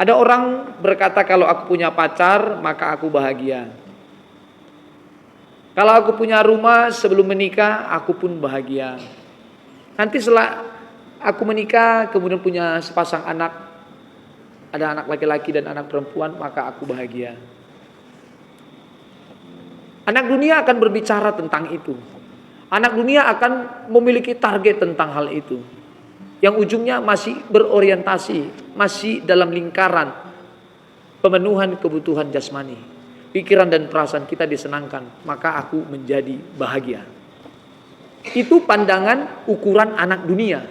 Ada orang berkata kalau aku punya pacar maka aku bahagia. Kalau aku punya rumah sebelum menikah aku pun bahagia. Nanti setelah aku menikah kemudian punya sepasang anak, ada anak laki-laki dan anak perempuan, maka aku bahagia. Anak dunia akan berbicara tentang itu. Anak dunia akan memiliki target tentang hal itu, yang ujungnya masih berorientasi, masih dalam lingkaran pemenuhan kebutuhan jasmani. Pikiran dan perasaan kita disenangkan, maka aku menjadi bahagia. Itu pandangan ukuran anak dunia.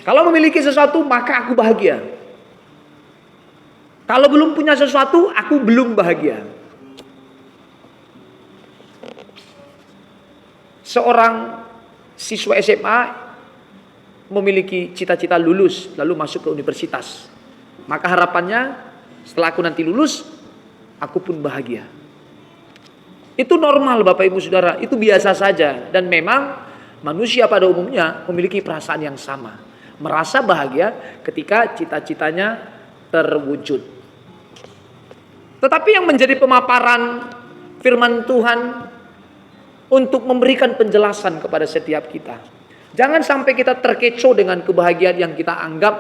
Kalau memiliki sesuatu maka aku bahagia. Kalau belum punya sesuatu aku belum bahagia. Seorang siswa SMA memiliki cita-cita lulus lalu masuk ke universitas. Maka harapannya setelah aku nanti lulus, aku pun bahagia. Itu normal Bapak Ibu Saudara, itu biasa saja. Dan memang manusia pada umumnya memiliki perasaan yang sama. Merasa bahagia ketika cita-citanya terwujud. Tetapi yang menjadi pemaparan firman Tuhan untuk memberikan penjelasan kepada setiap kita. Jangan sampai kita terkecoh dengan kebahagiaan yang kita anggap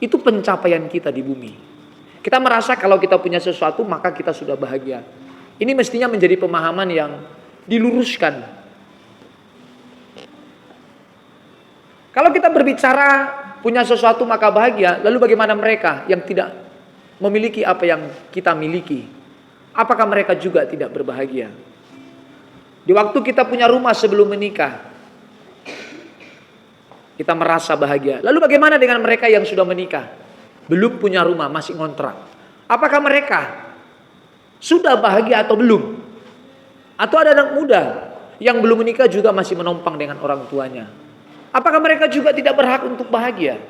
itu pencapaian kita di bumi. Kita merasa kalau kita punya sesuatu maka kita sudah bahagia. Ini mestinya menjadi pemahaman yang diluruskan. Kalau kita berbicara punya sesuatu maka bahagia, lalu bagaimana mereka yang tidak memiliki apa yang kita miliki? Apakah mereka juga tidak berbahagia? Di waktu kita punya rumah sebelum menikah, kita merasa bahagia. Lalu bagaimana dengan mereka yang sudah menikah? Belum punya rumah, masih ngontrak. Apakah mereka sudah bahagia atau belum? Atau ada anak muda yang belum menikah juga masih menompang dengan orang tuanya. Apakah mereka juga tidak berhak untuk bahagia?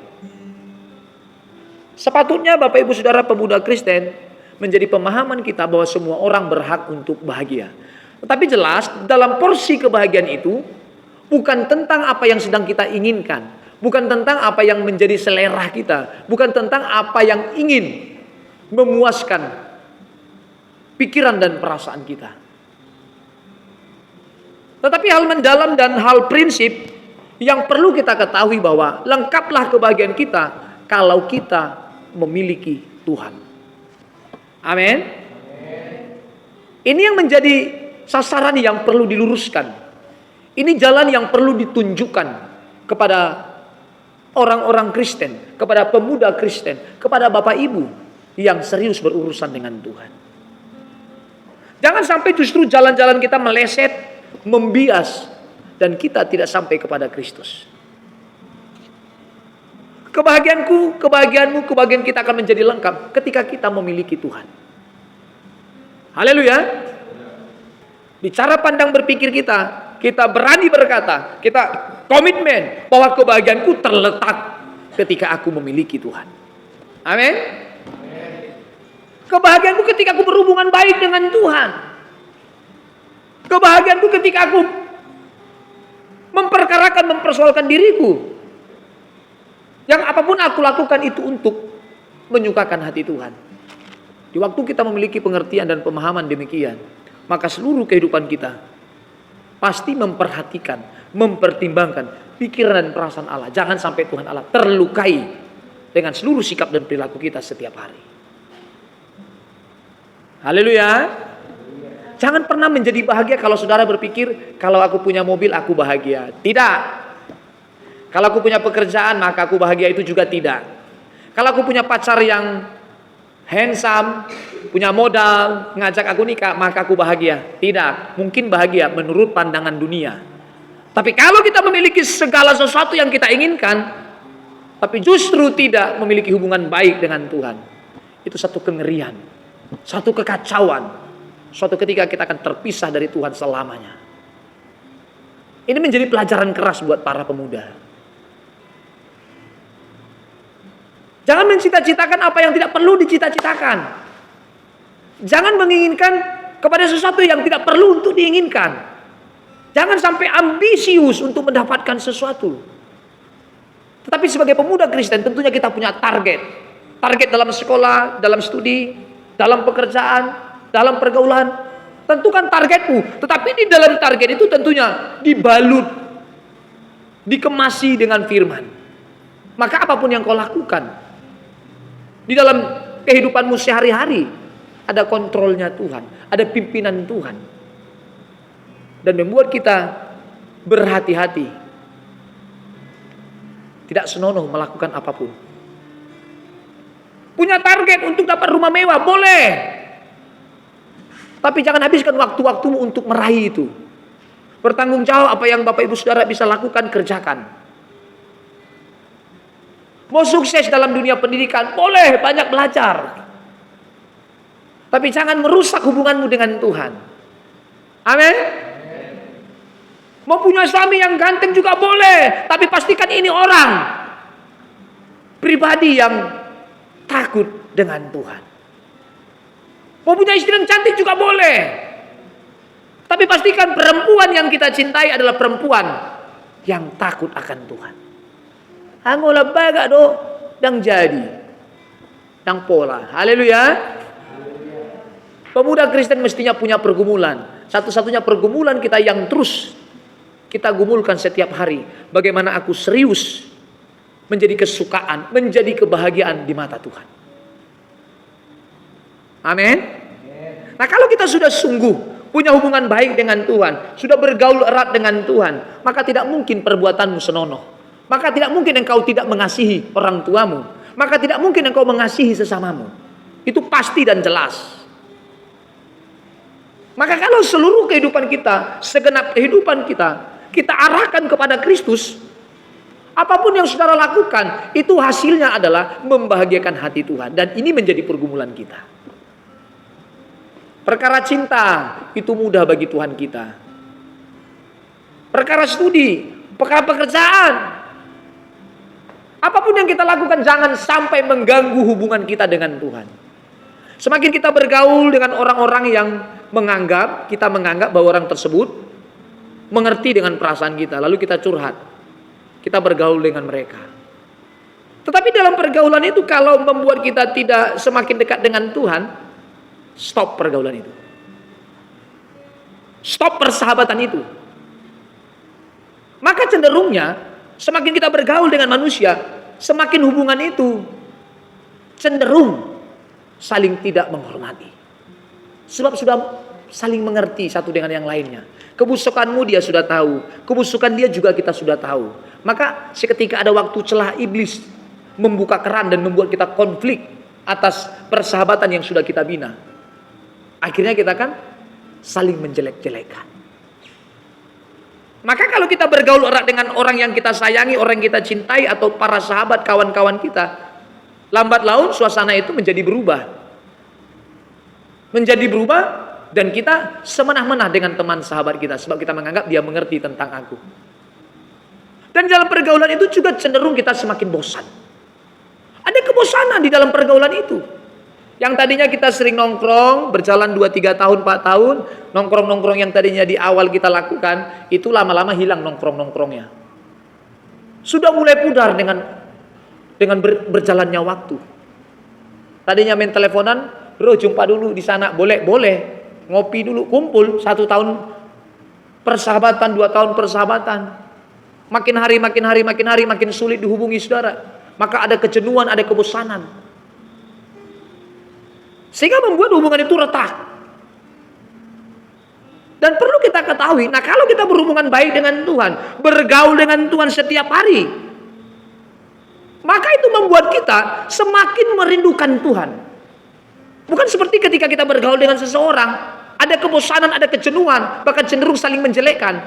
Sepatutnya Bapak Ibu Saudara pemuda Kristen menjadi pemahaman kita bahwa semua orang berhak untuk bahagia. Tetapi jelas dalam porsi kebahagiaan itu bukan tentang apa yang sedang kita inginkan, bukan tentang apa yang menjadi selera kita, bukan tentang apa yang ingin memuaskan pikiran dan perasaan kita. Tetapi hal mendalam dan hal prinsip yang perlu kita ketahui bahwa lengkaplah kebahagiaan kita kalau kita memiliki Tuhan. Amin. Ini yang menjadi sasaran yang perlu diluruskan. Ini jalan yang perlu ditunjukkan kepada orang-orang Kristen, kepada pemuda Kristen, kepada Bapak Ibu yang serius berurusan dengan Tuhan. Jangan sampai justru jalan-jalan kita meleset, membias, dan kita tidak sampai kepada Kristus. Kebahagiaanku, kebahagiaanmu, kebahagiaan kita akan menjadi lengkap ketika kita memiliki Tuhan. Haleluya. Di cara pandang berpikir kita berani berkata, kita komitmen bahwa kebahagiaanku terletak ketika aku memiliki Tuhan. Amin. Kebahagiaanku ketika aku berhubungan baik dengan Tuhan. Kebahagiaanku ketika aku memperkarakan, mempersoalkan diriku. Yang apapun aku lakukan itu untuk menyukakan hati Tuhan. Di waktu kita memiliki pengertian dan pemahaman demikian, maka seluruh kehidupan kita pasti memperhatikan, mempertimbangkan pikiran dan perasaan Allah. Jangan sampai Tuhan Allah terlukai dengan seluruh sikap dan perilaku kita setiap hari. Haleluya. Jangan pernah menjadi bahagia kalau saudara berpikir, kalau aku punya mobil aku bahagia. Tidak. Kalau aku punya pekerjaan maka aku bahagia, itu juga tidak. Kalau aku punya pacar yang handsome, punya modal, ngajak aku nikah, maka aku bahagia. Tidak, mungkin bahagia menurut pandangan dunia. Tapi kalau kita memiliki segala sesuatu yang kita inginkan, tapi justru tidak memiliki hubungan baik dengan Tuhan, itu satu kengerian, satu kekacauan. Suatu ketika kita akan terpisah dari Tuhan selamanya. Ini menjadi pelajaran keras buat para pemuda. Jangan mencita-citakan apa yang tidak perlu dicita-citakan. Jangan menginginkan kepada sesuatu yang tidak perlu untuk diinginkan. Jangan sampai ambisius untuk mendapatkan sesuatu. Tetapi sebagai pemuda Kristen tentunya kita punya target. Target dalam sekolah, dalam studi, dalam pekerjaan, dalam pergaulan. Tentukan targetmu. Tetapi di dalam target itu tentunya dibalut, dikemasi dengan firman. Maka apapun yang kau lakukan di dalam kehidupanmu sehari-hari, ada kontrolnya Tuhan, ada pimpinan Tuhan. Dan membuat kita berhati-hati, tidak senonoh melakukan apapun. Punya target untuk dapat rumah mewah, boleh. Tapi jangan habiskan waktu-waktumu untuk meraih itu. Bertanggung jawab apa yang Bapak Ibu Saudara bisa lakukan, kerjakan. Mau sukses dalam dunia pendidikan, boleh, banyak belajar. Tapi jangan merusak hubunganmu dengan Tuhan. Amin. Mau punya suami yang ganteng juga boleh, tapi pastikan ini orang pribadi yang takut dengan Tuhan. Mau punya istri yang cantik juga boleh, tapi pastikan perempuan yang kita cintai adalah perempuan yang takut akan Tuhan. Angola baga do dan jadi dan pola. Haleluya. Pemuda Kristen mestinya punya pergumulan. Satu-satunya pergumulan kita yang terus kita gumulkan setiap hari. Bagaimana aku serius menjadi kesukaan, menjadi kebahagiaan di mata Tuhan. Amin. Nah, kalau kita sudah sungguh punya hubungan baik dengan Tuhan, sudah bergaul erat dengan Tuhan, maka tidak mungkin perbuatanmu senonoh. Maka tidak mungkin engkau tidak mengasihi orang tuamu. Maka tidak mungkin engkau mengasihi sesamamu. Itu pasti dan jelas. Maka kalau seluruh kehidupan kita, segenap kehidupan kita arahkan kepada Kristus, apapun yang saudara lakukan, itu hasilnya adalah membahagiakan hati Tuhan. Dan ini menjadi pergumulan kita. Perkara cinta, itu mudah bagi Tuhan kita. Perkara studi, perkara pekerjaan, apapun yang kita lakukan, jangan sampai mengganggu hubungan kita dengan Tuhan. Semakin kita bergaul dengan orang-orang yang kita menganggap bahwa orang tersebut mengerti dengan perasaan kita, lalu kita curhat, kita bergaul dengan mereka. Tetapi dalam pergaulan itu kalau membuat kita tidak semakin dekat dengan Tuhan, stop pergaulan itu, stop persahabatan itu. Maka cenderungnya semakin kita bergaul dengan manusia, semakin hubungan itu cenderung saling tidak menghormati. Sebab sudah saling mengerti satu dengan yang lainnya. Kebusukanmu dia sudah tahu, kebusukan dia juga kita sudah tahu. Maka seketika ada waktu celah iblis membuka keran dan membuat kita konflik atas persahabatan yang sudah kita bina. Akhirnya kita kan saling menjelek-jelekan. Maka kalau kita bergaul erat dengan orang yang kita sayangi, orang yang kita cintai, atau para sahabat, kawan-kawan kita, lambat laun suasana itu menjadi berubah. Dan kita semenah-menah dengan teman sahabat kita, sebab kita menganggap dia mengerti tentang aku. Dan dalam pergaulan itu juga cenderung kita semakin bosan. Ada kebosanan di dalam pergaulan itu. Yang tadinya kita sering nongkrong, berjalan 2-3 tahun, 4 tahun, nongkrong-nongkrong yang tadinya di awal kita lakukan, itu lama-lama hilang nongkrong-nongkrongnya. Sudah mulai pudar dengan berjalannya waktu. Tadinya main teleponan, bro jumpa dulu di sana, boleh, ngopi dulu, kumpul 1 tahun persahabatan, 2 tahun persahabatan. Makin hari makin sulit dihubungi saudara. Maka ada kejenuhan, ada kebosanan. Sehingga membuat hubungan itu retak. Dan perlu kita ketahui, nah kalau kita berhubungan baik dengan Tuhan, bergaul dengan Tuhan setiap hari, maka itu membuat kita semakin merindukan Tuhan. Bukan seperti ketika kita bergaul dengan seseorang, ada kebosanan, ada kejenuhan, bahkan cenderung saling menjelekkan.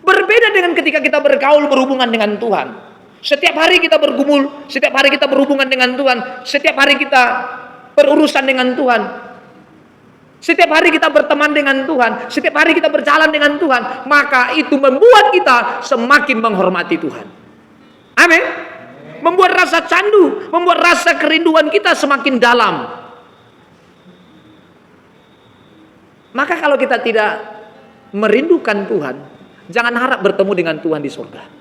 Berbeda dengan ketika kita bergaul, berhubungan dengan Tuhan. Setiap hari kita bergumul, setiap hari kita berhubungan dengan Tuhan, setiap hari kita berurusan dengan Tuhan, setiap hari kita berteman dengan Tuhan, setiap hari kita berjalan dengan Tuhan, maka itu membuat kita semakin menghormati Tuhan. Amin. Membuat rasa candu, membuat rasa kerinduan kita semakin dalam. Maka kalau kita tidak merindukan Tuhan, jangan harap bertemu dengan Tuhan di surga.